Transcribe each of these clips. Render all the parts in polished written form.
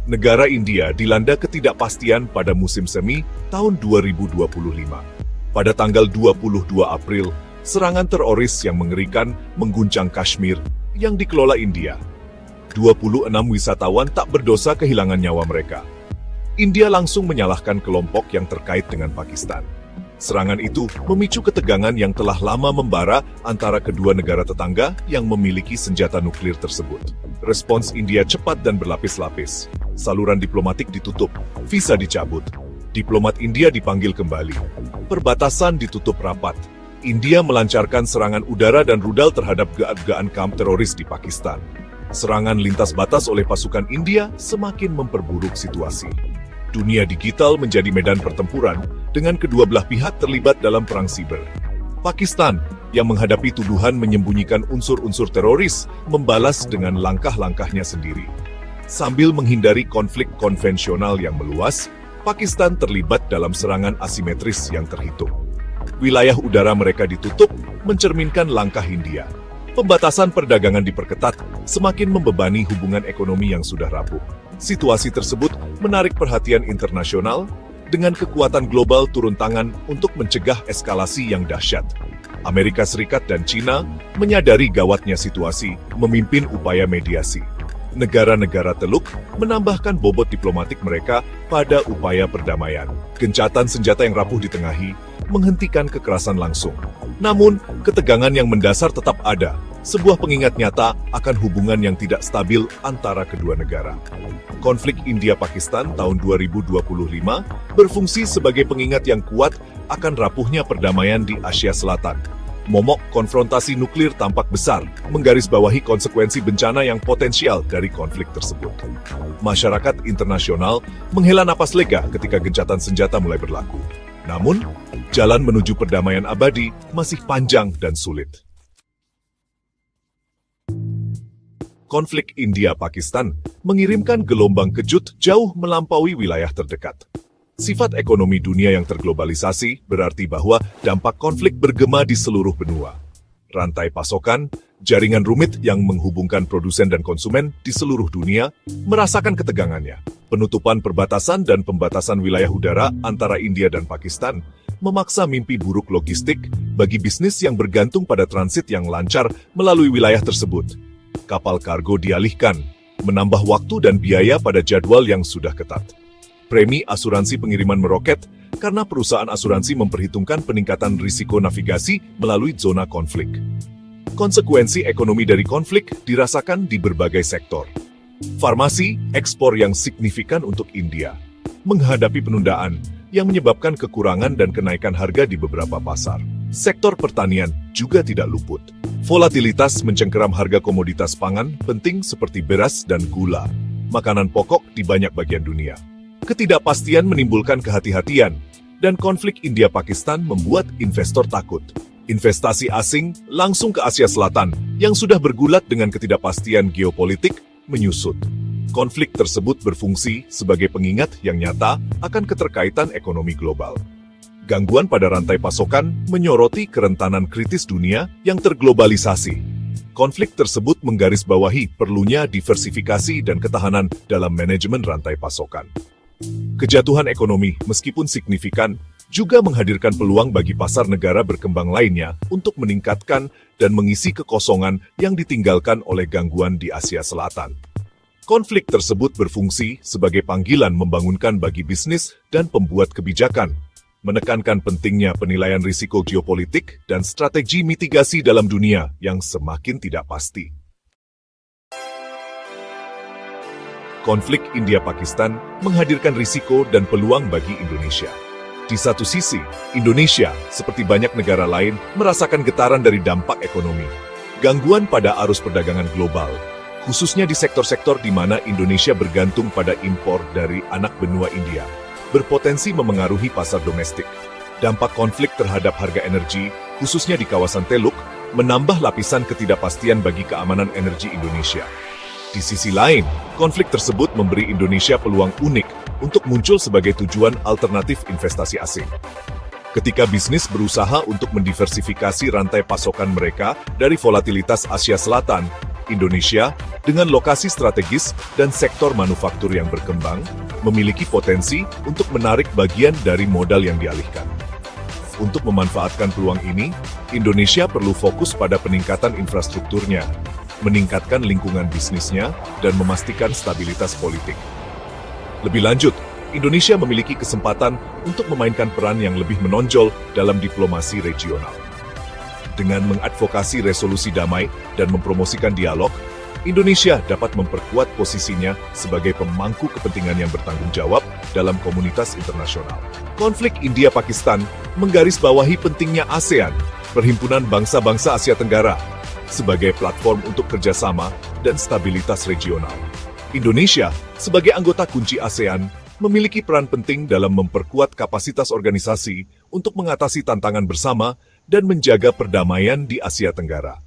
Negara India dilanda ketidakpastian pada musim semi tahun 2025. Pada tanggal 22 April, serangan teroris yang mengerikan mengguncang Kashmir yang dikelola India. 26 wisatawan tak berdosa kehilangan nyawa mereka. India langsung menyalahkan kelompok yang terkait dengan Pakistan. Serangan itu memicu ketegangan yang telah lama membara antara kedua negara tetangga yang memiliki senjata nuklir tersebut. Respons India cepat dan berlapis-lapis. Saluran diplomatik ditutup, visa dicabut. Diplomat India dipanggil kembali. Perbatasan ditutup rapat. India melancarkan serangan udara dan rudal terhadap gaan kamp teroris di Pakistan. Serangan lintas batas oleh pasukan India semakin memperburuk situasi. Dunia digital menjadi medan pertempuran dengan kedua belah pihak terlibat dalam perang siber. Pakistan, yang menghadapi tuduhan menyembunyikan unsur-unsur teroris, membalas dengan langkah-langkahnya sendiri. Sambil menghindari konflik konvensional yang meluas, Pakistan terlibat dalam serangan asimetris yang terhitung. Wilayah udara mereka ditutup, mencerminkan langkah India. Pembatasan perdagangan diperketat, semakin membebani hubungan ekonomi yang sudah rapuh. Situasi tersebut menarik perhatian internasional, dengan kekuatan global turun tangan untuk mencegah eskalasi yang dahsyat. Amerika Serikat dan China menyadari gawatnya situasi, memimpin upaya mediasi. Negara-negara Teluk menambahkan bobot diplomatik mereka pada upaya perdamaian. Gencatan senjata yang rapuh ditengahi, menghentikan kekerasan langsung. Namun, ketegangan yang mendasar tetap ada, sebuah pengingat nyata akan hubungan yang tidak stabil antara kedua negara. Konflik India-Pakistan tahun 2025 berfungsi sebagai pengingat yang kuat akan rapuhnya perdamaian di Asia Selatan. Momok konfrontasi nuklir tampak besar, menggarisbawahi konsekuensi bencana yang potensial dari konflik tersebut. Masyarakat internasional menghela napas lega ketika gencatan senjata mulai berlaku. Namun, jalan menuju perdamaian abadi masih panjang dan sulit. Konflik India-Pakistan mengirimkan gelombang kejut jauh melampaui wilayah terdekat. Sifat ekonomi dunia yang terglobalisasi berarti bahwa dampak konflik bergema di seluruh benua. Rantai pasokan, jaringan rumit yang menghubungkan produsen dan konsumen di seluruh dunia merasakan ketegangannya. Penutupan perbatasan dan pembatasan wilayah udara antara India dan Pakistan memaksa mimpi buruk logistik bagi bisnis yang bergantung pada transit yang lancar melalui wilayah tersebut. Kapal kargo dialihkan, menambah waktu dan biaya pada jadwal yang sudah ketat. Premi asuransi pengiriman meroket karena perusahaan asuransi memperhitungkan peningkatan risiko navigasi melalui zona konflik. Konsekuensi ekonomi dari konflik dirasakan di berbagai sektor. Farmasi, ekspor yang signifikan untuk India, menghadapi penundaan yang menyebabkan kekurangan dan kenaikan harga di beberapa pasar. Sektor pertanian juga tidak luput. Volatilitas mencengkeram harga komoditas pangan penting seperti beras dan gula, makanan pokok di banyak bagian dunia. Ketidakpastian menimbulkan kehati-hatian, dan konflik India-Pakistan membuat investor takut. Investasi asing langsung ke Asia Selatan yang sudah bergulat dengan ketidakpastian geopolitik menyusut. Konflik tersebut berfungsi sebagai pengingat yang nyata akan keterkaitan ekonomi global. Gangguan pada rantai pasokan menyoroti kerentanan kritis dunia yang terglobalisasi. Konflik tersebut menggarisbawahi perlunya diversifikasi dan ketahanan dalam manajemen rantai pasokan. Kejatuhan ekonomi, meskipun signifikan, juga menghadirkan peluang bagi pasar negara berkembang lainnya untuk meningkatkan dan mengisi kekosongan yang ditinggalkan oleh gangguan di Asia Selatan. Konflik tersebut berfungsi sebagai panggilan membangunkan bagi bisnis dan pembuat kebijakan, menekankan pentingnya penilaian risiko geopolitik dan strategi mitigasi dalam dunia yang semakin tidak pasti. Konflik India-Pakistan menghadirkan risiko dan peluang bagi Indonesia. Di satu sisi, Indonesia, seperti banyak negara lain, merasakan getaran dari dampak ekonomi. Gangguan pada arus perdagangan global, khususnya di sektor-sektor di mana Indonesia bergantung pada impor dari anak benua India, berpotensi memengaruhi pasar domestik. Dampak konflik terhadap harga energi, khususnya di kawasan Teluk, menambah lapisan ketidakpastian bagi keamanan energi Indonesia. Di sisi lain, konflik tersebut memberi Indonesia peluang unik untuk muncul sebagai tujuan alternatif investasi asing. Ketika bisnis berusaha untuk mendiversifikasi rantai pasokan mereka dari volatilitas Asia Selatan, Indonesia, dengan lokasi strategis dan sektor manufaktur yang berkembang, memiliki potensi untuk menarik bagian dari modal yang dialihkan. Untuk memanfaatkan peluang ini, Indonesia perlu fokus pada peningkatan infrastrukturnya, meningkatkan lingkungan bisnisnya, dan memastikan stabilitas politik. Lebih lanjut, Indonesia memiliki kesempatan untuk memainkan peran yang lebih menonjol dalam diplomasi regional. Dengan mengadvokasi resolusi damai dan mempromosikan dialog, Indonesia dapat memperkuat posisinya sebagai pemangku kepentingan yang bertanggung jawab dalam komunitas internasional. Konflik India-Pakistan menggarisbawahi pentingnya ASEAN, Perhimpunan Bangsa-Bangsa Asia Tenggara, sebagai platform untuk kerjasama dan stabilitas regional. Indonesia, sebagai anggota kunci ASEAN, memiliki peran penting dalam memperkuat kapasitas organisasi untuk mengatasi tantangan bersama dan menjaga perdamaian di Asia Tenggara.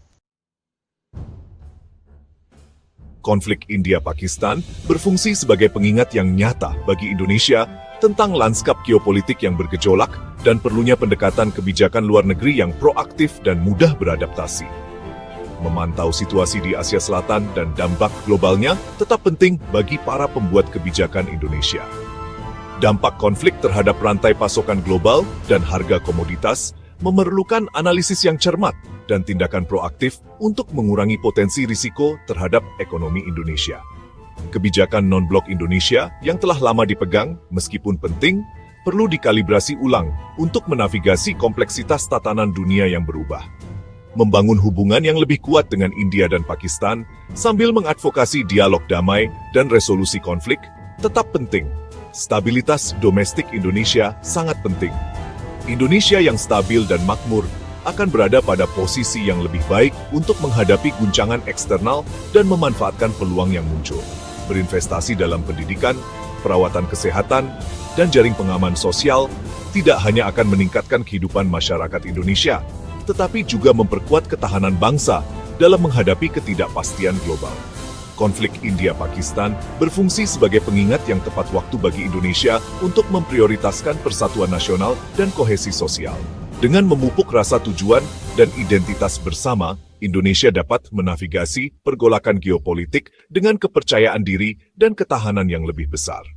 Konflik India-Pakistan berfungsi sebagai pengingat yang nyata bagi Indonesia tentang lanskap geopolitik yang bergejolak dan perlunya pendekatan kebijakan luar negeri yang proaktif dan mudah beradaptasi. Memantau situasi di Asia Selatan dan dampak globalnya tetap penting bagi para pembuat kebijakan Indonesia. Dampak konflik terhadap rantai pasokan global dan harga komoditas memerlukan analisis yang cermat dan tindakan proaktif untuk mengurangi potensi risiko terhadap ekonomi Indonesia. Kebijakan non-blok Indonesia yang telah lama dipegang, meskipun penting, perlu dikalibrasi ulang untuk menavigasi kompleksitas tatanan dunia yang berubah. Membangun hubungan yang lebih kuat dengan India dan Pakistan sambil mengadvokasi dialog damai dan resolusi konflik tetap penting. Stabilitas domestik Indonesia sangat penting. Indonesia yang stabil dan makmur akan berada pada posisi yang lebih baik untuk menghadapi guncangan eksternal dan memanfaatkan peluang yang muncul. Berinvestasi dalam pendidikan, perawatan kesehatan, dan jaring pengaman sosial tidak hanya akan meningkatkan kehidupan masyarakat Indonesia, tetapi juga memperkuat ketahanan bangsa dalam menghadapi ketidakpastian global. Konflik India-Pakistan berfungsi sebagai pengingat yang tepat waktu bagi Indonesia untuk memprioritaskan persatuan nasional dan kohesi sosial. Dengan memupuk rasa tujuan dan identitas bersama, Indonesia dapat menavigasi pergolakan geopolitik dengan kepercayaan diri dan ketahanan yang lebih besar.